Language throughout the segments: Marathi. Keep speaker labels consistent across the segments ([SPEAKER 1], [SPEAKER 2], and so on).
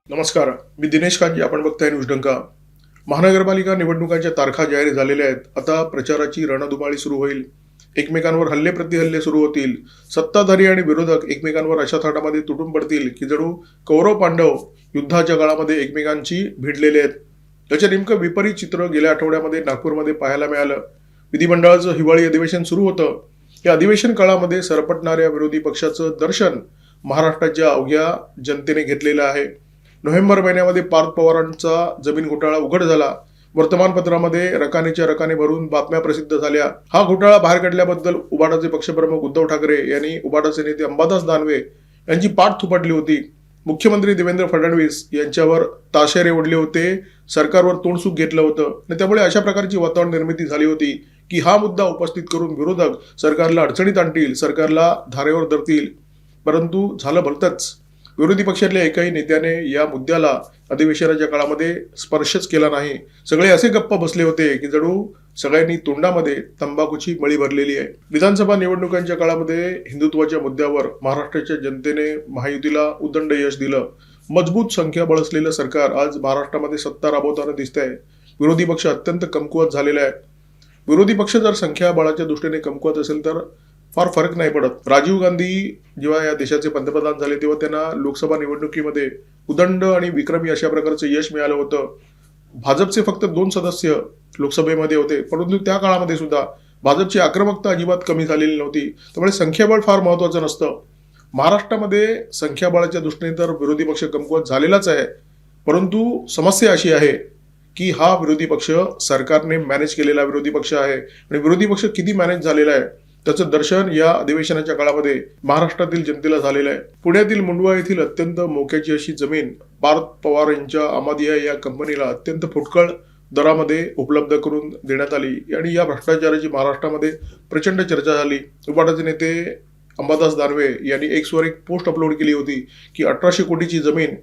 [SPEAKER 1] नमस्कार, मी दिनेश कांजी. आपण बघताय न्यूज डंका. महानगरपालिका निवडणुकांच्या तारखा जाहीर झालेल्या आहेत. आता प्रचाराची रणधुमाळी सुरू होईल. एकमेकांवर हल्ले प्रतिहल्ले सुरू होतील. सत्ताधारी आणि विरोधक एकमेकांवर अशा थाटामध्ये तुटून पडतील की जणू कौरव पांडव युद्धाच्या काळामध्ये एकमेकांची भिडलेले आहेत. त्याचे नेमकं विपरीत चित्र गेल्या आठवड्यामध्ये नागपूरमध्ये पाहायला मिळालं. विधिमंडळाचं हिवाळी अधिवेशन सुरू होतं. या अधिवेशन काळामध्ये सरपटणाऱ्या विरोधी पक्षाचं दर्शन महाराष्ट्राच्या अवघ्या जनतेने घेतलेलं आहे. नोव्हेंबर महिन्यामध्ये पार्थ पवारांचा जमीन घोटाळा उघड झाला. वर्तमानपत्रामध्ये रकानेच्या रकाने भरून बातम्या प्रसिद्ध झाल्या. हा घोटाळा बाहेर काढल्याबद्दल उबाटाचे पक्षप्रमुख उद्धव ठाकरे यांनी उबाटाचे नेते अंबादास दानवे यांची पाठ थुपाटली होती. मुख्यमंत्री देवेंद्र फडणवीस यांच्यावर ताशेरे ओढले होते. सरकारवर तोंडसुख घेतलं होतं आणि त्यामुळे अशा प्रकारची वातावरण निर्मिती झाली होती की हा मुद्दा उपस्थित करून विरोधक सरकारला अडचणीत आणतील, सरकारला धारेवर धरतील. परंतु झालं भलतंच. विरोधी पक्षातल्या एकाही नेत्याने या मुद्द्याला अधिवेशनाच्या काळामध्ये स्पर्शच केला नाही. सगळे असे गप्प बसले होते की जणू सगळ्यांनी तोंडामध्ये तंबाखूची मळी भरलेली आहे. विधानसभा निवडणुकांच्या काळामध्ये हिंदुत्वाच्या मुद्द्यावर महाराष्ट्राच्या जनतेने महायुतीला उदंड यश दिलं. मजबूत संख्याबळ असलेलं सरकार आज महाराष्ट्रामध्ये सत्ता राबवताना दिसतंय. विरोधी पक्ष अत्यंत कमकुवत झालेला आहे. विरोधी पक्ष जर संख्याबळाच्या दृष्टीने कमकुवत असेल तर फार फरक नाही पडत. राजीव गांधी जेव्हा या देशाचे पंतप्रधान झाले तेव्हा त्यांना लोकसभा निवडणुकीमध्ये उदंड आणि विक्रमी अशा प्रकारचं यश मिळालं होतं. भाजपचे फक्त 2 सदस्य लोकसभेमध्ये होते, परंतु त्या काळामध्ये सुद्धा भाजपची आक्रमकता अजिबात कमी झालेली नव्हती. त्यामुळे संख्याबळ फार महत्वाचं नसतं. महाराष्ट्रामध्ये संख्याबळाच्या दृष्टीने तर विरोधी पक्ष कमकुवत झालेलाच आहे. परंतु समस्या अशी आहे की हा विरोधी पक्ष सरकारने मॅनेज केलेला विरोधी पक्ष आहे आणि विरोधी पक्ष किती मॅनेज झालेला आहे त्याचं दर्शन या अधिवेशनाच्या काळामध्ये महाराष्ट्रातील जनतेला झालेलं आहे. पुण्यातील मुंडवा येथील अत्यंत मोक्याची अशी जमीन पार्थ पवार यांच्या अमादिया या कंपनीला अत्यंत फुटकळ दरामध्ये उपलब्ध करून देण्यात आली आणि या भ्रष्टाचाराची महाराष्ट्रामध्ये प्रचंड चर्चा झाली. उबाटाचे नेते अंबादास दानवे यांनी एक्सवर एक पोस्ट अपलोड केली होती की 1800 कोटीची जमीन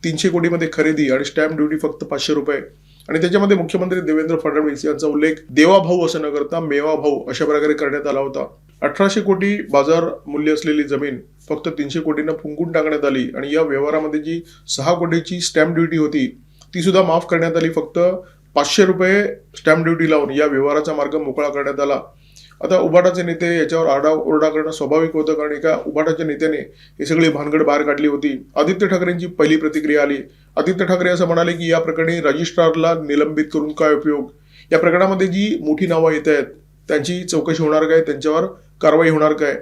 [SPEAKER 1] 300 कोटीमध्ये खरेदी आणि स्टॅम्प ड्युटी फक्त 500 रुपये. आणि त्याच्यामध्ये मुख्यमंत्री देवेंद्र फडणवीस यांचा उल्लेख देवा भाऊ असं न करता मेवा भाऊ अशा प्रकारे करण्यात आला होता. 1800 कोटी बाजार मूल्य असलेली जमीन फक्त 300 कोटींना फुंकून टाकण्यात आली आणि या व्यवहारामध्ये जी 6 कोटीची स्टॅम्प ड्युटी होती ती सुद्धा माफ करण्यात आली. फक्त 500 रुपये स्टॅम्प ड्युटी लावून या व्यवहाराचा मार्ग मोकळा करण्यात आला. आता उबाटाचे नेते याच्यावर आरडाओरडा करणं स्वाभाविक होतं, कारण एका उबाटाच्या नेत्याने ही सगळी भानगड बाहेर काढली होती. आदित्य ठाकरेंची पहिली प्रतिक्रिया आली. आदित्य ठाकरे असं म्हणाले की या प्रकरणी रजिस्ट्रारला निलंबित करून काय उपयोग. या प्रकरणामध्ये जी मोठी नावं येत आहेत त्यांची चौकशी होणार काय, त्यांच्यावर कारवाई होणार काय.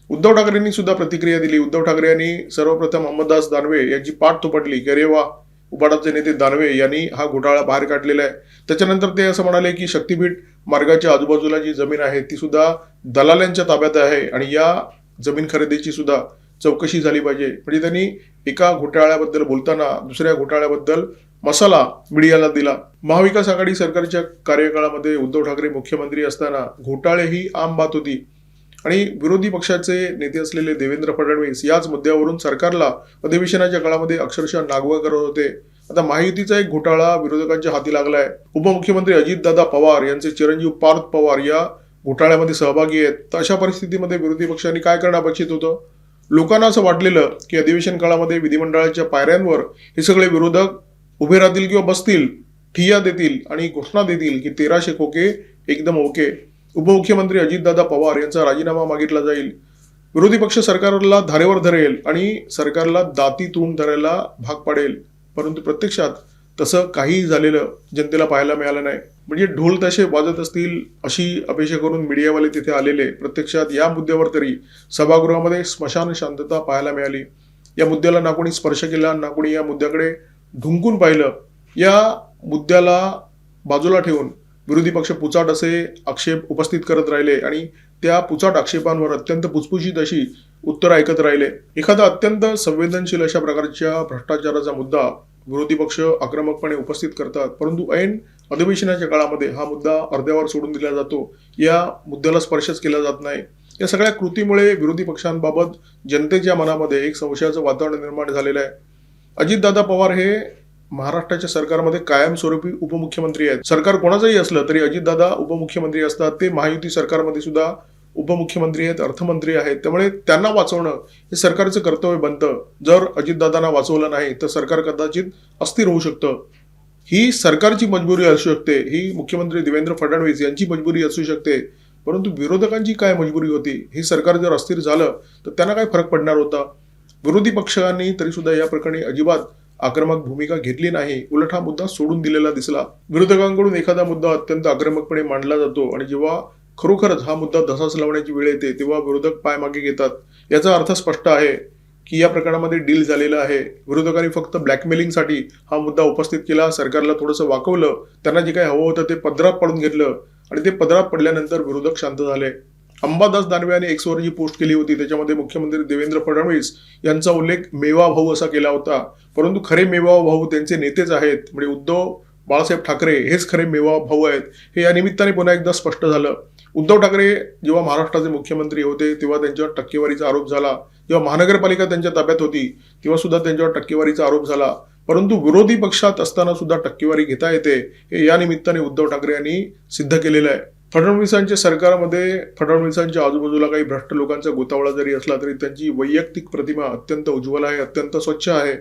[SPEAKER 1] उद्धव ठाकरेंनी सुद्धा प्रतिक्रिया दिली. उद्धव ठाकरे यांनी सर्वप्रथम अंबादास दानवे यांची पाठ थोपटली की अरे वा, उबाटाचे नेते दानवे यांनी हा घोटाळा बाहेर काढलेला आहे. त्याच्यानंतर ते असं म्हणाले की शक्तीपीठ मार्गाच्या आजूबाजूला जी जमीन आहे ती सुद्धा दलालांच्या ताब्यात आहे आणि या जमीन खरेदीची सुद्धा चौकशी झाली पाहिजे. म्हणजे त्यांनी एका घोटाळ्याबद्दल बोलताना दुसऱ्या घोटाळ्याबद्दल मसाला मीडियाला दिला. महाविकास आघाडी सरकारच्या कार्यकाळामध्ये उद्धव ठाकरे मुख्यमंत्री असताना घोटाळे ही आम बात होती आणि विरोधी पक्षाचे नेते असलेले देवेंद्र फडणवीस याच मुद्द्यावरून सरकारला अधिवेशनाच्या काळामध्ये अक्षरशः नागवं करत होते. आता महायुतीचा एक घोटाळा विरोधकांच्या हाती लागलाय. उपमुख्यमंत्री अजितदादा पवार यांचे चिरंजीव पार्थ पवार या घोटाळ्यामध्ये सहभागी आहेत. तर अशा परिस्थितीमध्ये विरोधी पक्षांनी काय करणं अपेक्षित होतं. लोकांना असं वाटलेलं की अधिवेशन काळामध्ये विधिमंडळाच्या पायऱ्यांवर हे सगळे विरोधक उभे राहतील किंवा बसतील, ठिय्या देतील आणि घोषणा देतील की 1300 खोके एकदम ओके. उपमुख्यमंत्री अजितदादा पवार यांचा राजीनामा मागितला जाईल. विरोधी पक्ष सरकारला धारेवर धरेल आणि सरकारला दाती तोंड धरायला भाग पाडेल. परंतु प्रत्यक्षात तसं काही झालेलं जनतेला पाहायला मिळालं नाही. म्हणजे ढोल ताशे वाजत असतील अशी अपेक्षा करून मीडियावाले तिथे आलेले. प्रत्यक्षात या मुद्द्यावर तरी सभागृहामध्ये स्मशान शांतता पाहायला मिळाली. या मुद्द्याला ना कोणी स्पर्श केला, ना कोणी या मुद्द्याकडे ढुंकून पाहिलं. या मुद्द्याला बाजूला ठेवून विरोधी पक्ष पुचाट असे आक्षेप उपस्थित करत राहिले आणि त्या पुचाट आक्षेपांवर अत्यंत पुसपुशीत अशी उत्तरं ऐकत राहिले. एखादा अत्यंत संवेदनशील अशा प्रकारच्या भ्रष्टाचाराचा मुद्दा विरोधी पक्ष आक्रमकपणे उपस्थित करतात, परंतु ऐन अधिवेशनाच्या काळामध्ये हा मुद्दा अर्ध्यावर सोडून दिला जातो. या मुद्द्याला स्पर्शच केला जात नाही. या सगळ्या कृतीमुळे विरोधी पक्षांबाबत जनतेच्या मनामध्ये एक संशयाचं वातावरण निर्माण झालेलं आहे. अजितदादा पवार हे महाराष्ट्राच्या सरकारमध्ये कायमस्वरूपी उपमुख्यमंत्री आहेत. सरकार कोणाचंही असलं तरी अजितदादा उपमुख्यमंत्री असतात. ते महायुती सरकारमध्ये सुद्धा उपमुख्यमंत्री आहेत, अर्थमंत्री आहेत, त्यामुळे त्यांना वाचवणं हे सरकारचं कर्तव्य बनतं. जर अजितदादांना वाचवलं नाही तर सरकार कदाचित अस्थिर होऊ शकतं. ही सरकारची मजबुरी असू शकते, ही मुख्यमंत्री देवेंद्र फडणवीस यांची मजबुरी असू शकते, परंतु विरोधकांची काय मजबुरी होती? हे सरकार जर अस्थिर झालं तर त्यांना काय फरक पडणार होता? विरोधी पक्षांनी तरी सुद्धा या प्रकरणी अजिबात आक्रमक भूमिका घेतली नाही, उलट हा मुद्दा सोडून दिलेला दिसला. विरोधकांकडून एखादा मुद्दा अत्यंत आक्रमकपणे मांडला जातो आणि जेव्हा खरोखरच हा मुद्दा धसास लावण्याची वेळ येते तेव्हा विरोधक पाय मागे घेतात. याचा अर्थ स्पष्ट आहे की या प्रकरणामध्ये डील झालेलं आहे. विरोधकांनी फक्त ब्लॅकमेलिंगसाठी हा मुद्दा उपस्थित केला, सरकारला थोडंसं वाकवलं, त्यांना जे काही हवं होतं ते पदरात पडून घेतलं आणि ते पदरात पडल्यानंतर विरोधक शांत झाले. अंबादास दानवे यांनी एक्सवर जी पोस्ट केली होती त्याच्यामध्ये मुख्यमंत्री देवेंद्र फडणवीस यांचा उल्लेख मेवा भाऊ असा केला होता, परंतु खरे मेवा भाऊ त्यांचे नेतेच आहेत, म्हणजे उद्धव बाळासाहेब ठाकरे हेच खरे मेवा भाऊ आहेत. हे या निमित्ताने पुन्हा एकदा स्पष्ट झालं. उद्धव ठाकरे जेव्हा महाराष्ट्राचे मुख्यमंत्री होते तेव्हा त्यांच्यावर टक्केवारीचा आरोप झाला, जेव्हा महानगरपालिका त्यांच्या ताब्यात होती तेव्हा सुद्धा त्यांच्यावर टक्केवारीचा आरोप झाला, परंतु विरोधी पक्षात असताना सुद्धा टक्केवारी घेता येते हे या निमित्ताने उद्धव ठाकरे यांनी सिद्ध केलेलं आहे. फडणवीसांच्या सरकारमध्ये फडणवीसांच्या आजूबाजूला काही भ्रष्ट लोकांचा गोतावळा जरी असला तरी त्यांची वैयक्तिक प्रतिमा अत्यंत उज्ज्वल आहे, अत्यंत स्वच्छ आहे.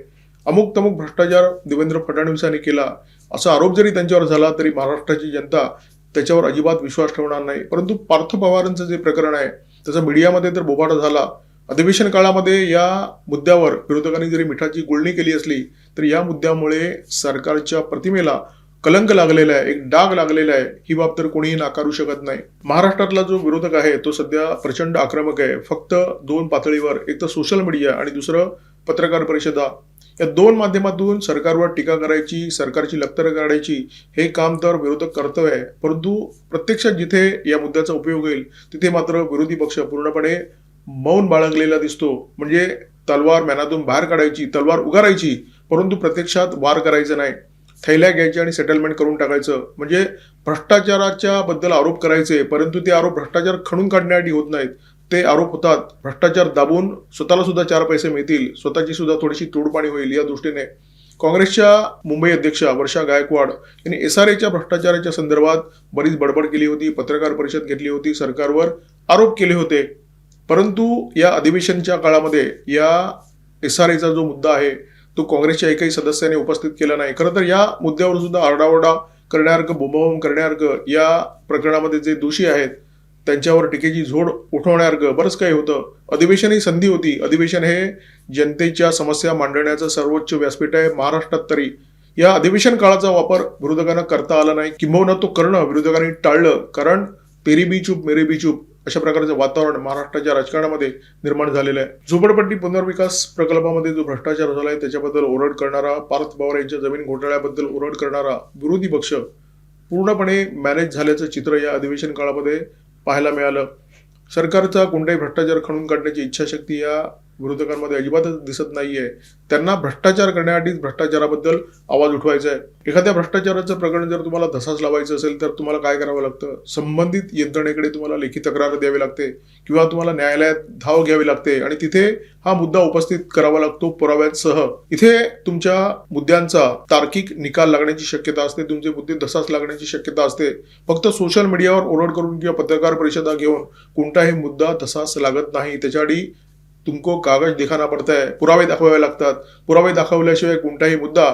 [SPEAKER 1] अमुक तमुक भ्रष्टाचार देवेंद्र फडणवीसांनी केला असा आरोप जरी त्यांच्यावर झाला तरी महाराष्ट्राची जनता त्याच्यावर अजिबात विश्वास ठेवणार नाही. परंतु पार्थ पवारांचं जे प्रकरण आहे त्याचा मीडियामध्ये तर बोबाटा झाला. अधिवेशन काळामध्ये या मुद्द्यावर विरोधकांनी जरी मिठाची गुळणी केली असली तरी या मुद्द्यामुळे सरकारच्या प्रतिमेला कलंक लागलेला आहे, एक डाग लागलेला आहे, ही बाब तर कोणीही नाकारू शकत नाही. महाराष्ट्रातला जो विरोधक आहे तो सध्या प्रचंड आक्रमक आहे. फक्त दोन पातळीवर, एक तर सोशल मीडिया आणि दुसरं पत्रकार परिषदा, या दोन माध्यमातून सरकारवर टीका करायची, सरकारची लक्तरं काढायची, हे काम तर विरोधक कर्तव्य आहे. परंतु प्रत्यक्षात जिथे या मुद्द्याचा उपयोग होईल तिथे मात्र विरोधी पक्ष पूर्णपणे मौन बाळगलेला दिसतो. म्हणजे तलवार मॅनातून बाहेर काढायची, तलवार उगारायची, परंतु प्रत्यक्षात वार करायचं नाही, थैल्या घ्यायच्या आणि सेटलमेंट करून टाकायचं. म्हणजे भ्रष्टाचाराच्या बद्दल आरोप करायचे, परंतु ते आरोप भ्रष्टाचार खणून काढण्यासाठी होत नाहीत, ते आरोप होतात भ्रष्टाचार दाबून स्वतःला सुद्धा 4 पैसे मिळतील, स्वतःची सुद्धा थोडीशी तोडपाणी होईल या दृष्टीने. काँग्रेसच्या मुंबई अध्यक्षा वर्षा गायकवाड यांनी SRAच्या भ्रष्टाचाराच्या संदर्भात बरीच बडबड केली होती, पत्रकार परिषद घेतली होती, सरकारवर आरोप केले होते. परंतु या अधिवेशनच्या काळामध्ये या SRAचा जो मुद्दा आहे तो काँग्रेसच्या एकही सदस्याने उपस्थित केला नाही. खरं तर या मुद्द्यावर सुद्धा आरडाओरडा करण्यासारखं, बोंबाबोंब करण्यासारखं, या प्रकरणामध्ये जे दोषी आहेत त्यांच्यावर टीकेची झोड उठवण्यासारखं बरंच काही होतं. अधिवेशन ही संधी होती. अधिवेशन हे जनतेच्या समस्या मांडण्याचं सर्वोच्च व्यासपीठ आहे. महाराष्ट्रात तरी या अधिवेशन काळाचा वापर विरोधकांना करता आला नाही, किंबहुना तो करणं विरोधकांनी टाळलं, कारण तेरी बी चूप मेरी बी चूप अशा प्रकारचं वातावरण महाराष्ट्राच्या राजकारणामध्ये निर्माण झालेलं आहे. झोपडपट्टी पुनर्विकास प्रकल्पामध्ये जो भ्रष्टाचार झालाय त्याच्याबद्दल ओरड करणारा, पार्थ पवार यांच्या जमीन घोटाळ्याबद्दल ओरड करणारा विरोधी पक्ष पूर्णपणे मॅनेज झाल्याचं चित्र या अधिवेशन काळामध्ये पाहायला मिळालं. सरकारचा कोणताही भ्रष्टाचार खणून काढण्याची इच्छाशक्ती या विरोधकांमध्ये अजिबातच दिसत नाहीये. त्यांना भ्रष्टाचार करण्यासाठीच भ्रष्टाचाराबद्दल आवाज उठवायचा आहे. एखाद्या भ्रष्टाचाराचं प्रकरण जर तुम्हाला धसास लावायचं असेल तर तुम्हाला काय करावं लागतं? संबंधित यंत्रणेकडे तुम्हाला लेखी तक्रार द्यावी लागते किंवा तुम्हाला न्यायालयात धाव घ्यावी लागते आणि तिथे हा मुद्दा उपस्थित करावा लागतो पुराव्यांसह. इथे तुमच्या मुद्द्यांचा तार्किक निकाल लागण्याची शक्यता असते, तुमचे मुद्दे धसास लागण्याची शक्यता असते. फक्त सोशल मीडियावर ओरड करून किंवा पत्रकार परिषदा घेऊन कोणताही मुद्दा धसास लागत नाही. त्याच्यासाठी तुमको कागज दिखाना पडता है, पुरावे दाखवावे लागतात. पुरावे दाखवल्याशिवाय कोणताही मुद्दा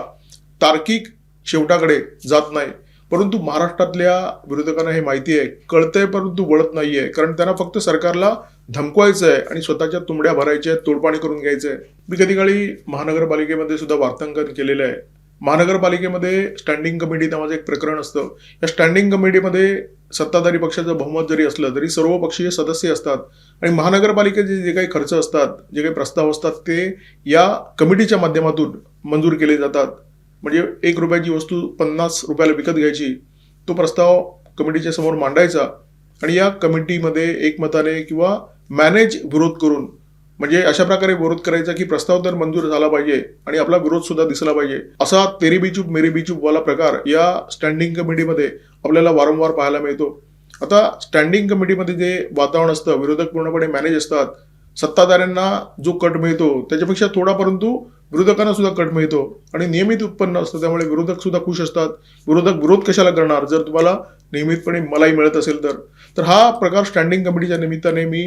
[SPEAKER 1] तार्किक शेवटाकडे जात नाही. परंतु महाराष्ट्रातल्या विरोधकांना हे माहिती आहे, कळतंय परंतु वळत नाहीये, कारण त्यांना फक्त सरकारला धमकवायचं आहे आणि स्वतःच्या तुंबड्या भरायच्या आहेत, तोडपाणी करून घ्यायचं आहे. मी कधी काळी महानगरपालिकेमध्ये सुद्धा वार्तांकन केलेलं आहे. महानगरपालिकेमध्ये स्टँडिंग कमिटी नावाचं एक प्रकरण असतं. या स्टँडिंग कमिटीमध्ये सत्ताधारी पक्षाचं बहुमत जरी असलं तरी सर्व पक्षीय सदस्य असतात आणि महानगरपालिकेचे जे काही खर्च असतात, जे काही प्रस्ताव असतात ते या कमिटीच्या माध्यमातून मंजूर केले जातात. म्हणजे 1 रुपयाची वस्तू 50 रुपयाला विकत घ्यायची, तो प्रस्ताव कमिटीच्या समोर मांडायचा आणि या कमिटीमध्ये एकमताने किंवा मॅनेज विरोध करून, म्हणजे अशा प्रकारे विरोध करायचा की प्रस्ताव तर मंजूर झाला पाहिजे आणि आपला विरोध सुद्धा दिसला पाहिजे, असा तेरी बी चूप मेरी बी चूप वाला प्रकार या स्टँडिंग कमिटीमध्ये आपल्याला वारंवार पाहायला मिळतो. आता स्टँडिंग कमिटीमध्ये जे वातावरण असतं, विरोधक पूर्णपणे मॅनेज असतात, सत्ताधाऱ्यांना जो कट मिळतो त्याच्यापेक्षा थोडा, परंतु विरोधकांना सुद्धा कट मिळतो आणि नियमित उत्पन्न असतं, त्यामुळे विरोधक सुद्धा खुश असतात. विरोधक विरोध कशाला करणार? जर तुम्हाला नियमितपणे मलाही मिळत असेल तर हा प्रकार स्टँडिंग कमिटीच्या निमित्ताने मी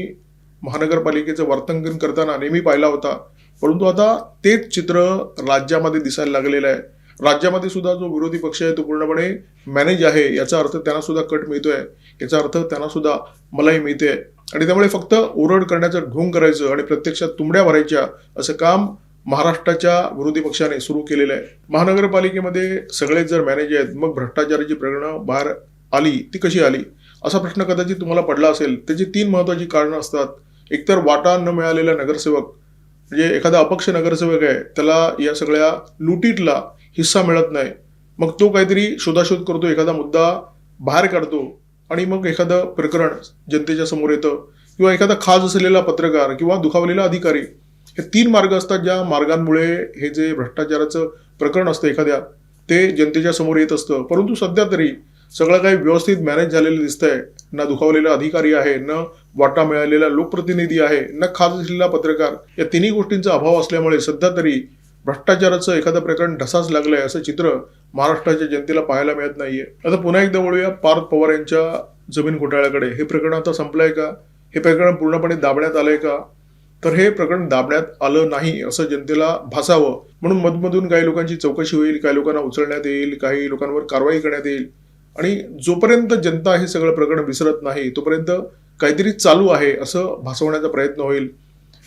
[SPEAKER 1] महानगरपालिकेचं वार्तांकन करताना नेहमी पाहिला होता. परंतु आता तेच चित्र राज्यामध्ये दिसायला लागलेलं आहे. राज्यामध्ये सुद्धा जो विरोधी पक्ष आहे तो पूर्णपणे मॅनेज आहे, याचा अर्थ त्यांना सुद्धा कट मिळतोय, याचा अर्थ त्यांना सुद्धा मलाई मिळते. आणि त्यामुळे फक्त ओरड करण्याचं, ढोंग करायचं आणि प्रत्यक्षात तुंबड्या भरायच्या असं काम महाराष्ट्राच्या विरोधी पक्षाने सुरू केलेलं आहे. महानगरपालिकेमध्ये सगळेच जर मॅनेज आहेत, मग भ्रष्टाचाराची प्रकरणं बाहेर आली ती कशी आली असा प्रश्न कदाचित तुम्हाला पडला असेल. त्याची 3 महत्वाची कारणं असतात. एकतर वाटा न मिळालेला नगरसेवक, म्हणजे एखादा अपक्ष नगरसेवक आहे, त्याला या सगळ्या लुटीतला हिस्सा मिळत नाही. मग तो काहीतरी शोधाशोध करतो, एखादा मुद्दा बाहेर काढतो आणि मग एखादं प्रकरण जनतेच्या समोर येतं, किंवा एखादा खास असलेला पत्रकार किंवा दुखावलेला अधिकारी. हे 3 मार्ग असतात ज्या मार्गांमुळे हे जे भ्रष्टाचाराचं प्रकरण असतं एखाद्या, ते जनतेच्या समोर येत असतं. परंतु सध्या तरी सगळं काही व्यवस्थित मॅनेज झालेलं दिसतंय. ना दुखावलेला अधिकारी आहे, न वाटा मिळालेला लोकप्रतिनिधी आहे, न खास असलेला पत्रकार. या तिन्ही गोष्टींचा अभाव असल्यामुळे सध्या तरी भ्रष्टाचाराचं एखादं प्रकरण ढसाच लागलंय असं चित्र महाराष्ट्राच्या जनतेला पाहायला मिळत नाहीये. आता पुन्हा एकदा वळूया पार्थ पवार यांच्या जमीन घोटाळ्याकडे. हे प्रकरण आता संपलंय का? हे प्रकरण पूर्णपणे दाबण्यात आलंय का? तर हे प्रकरण दाबण्यात आलं नाही असं जनतेला भासावं म्हणून मधून काही लोकांची चौकशी होईल, काही लोकांना उचलण्यात येईल, काही लोकांवर कारवाई करण्यात येईल. आणि जोपर्यंत जनता हे सगळं प्रकरण विसरत नाही तोपर्यंत काहीतरी चालू आहे असं भासवण्याचा प्रयत्न होईल.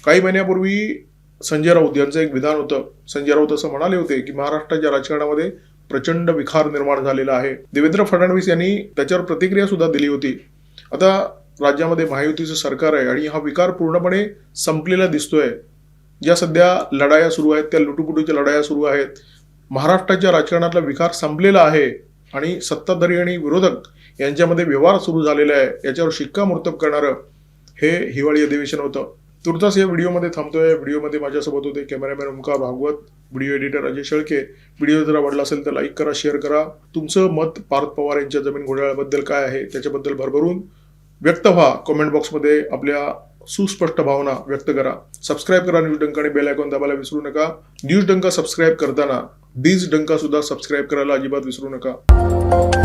[SPEAKER 1] काही महिन्यापूर्वी संजय राऊत यांचं एक विधान होतं. संजय राऊत असं म्हणाले होते की महाराष्ट्राच्या राजकारणामध्ये प्रचंड विखार निर्माण झालेला आहे. देवेंद्र फडणवीस यांनी त्याच्यावर प्रतिक्रिया सुद्धा दिली होती. आता राज्यामध्ये महायुतीचं सरकार आहे आणि हा विकार पूर्णपणे संपलेला दिसतोय. ज्या सध्या लढाया सुरू आहेत, त्या लुटुपुटूच्या लढाया सुरू आहेत. महाराष्ट्राच्या राजकारणातला विकार संपलेला आहे आणि सत्ताधारी आणि विरोधक यांच्यामध्ये व्यवहार सुरू झालेला आहे. याच्यावर शिक्कामोर्तब करणारं हे हिवाळी अधिवेशन होतं. तुर्तास या व्हिडिओमध्ये थांबतोय. व्हिडिओमध्ये माझ्यासोबत होते cameraman Omkar Bhagwat, video editor Ajay Shelke. Video जर आवडला असेल तर लाईक करा, शेअर करा. तुमचं मत पार्थ पवार यांच्या जमीन घोटाळ्याबद्दल काय आहे त्याच्याबद्दल भरभरून व्यक्त व्हा. कमेंट बॉक्समध्ये आपल्या सुस्पष्ट भावना व्यक्त करा. सबस्क्राईब करा न्यूज डंका आणि बेल आयकॉन दाबायला विसरू नका. न्यूज डंका सबस्क्राईब करताना बीज डंका सुद्धा सबस्क्राईब करायला अजिबात विसरू नका.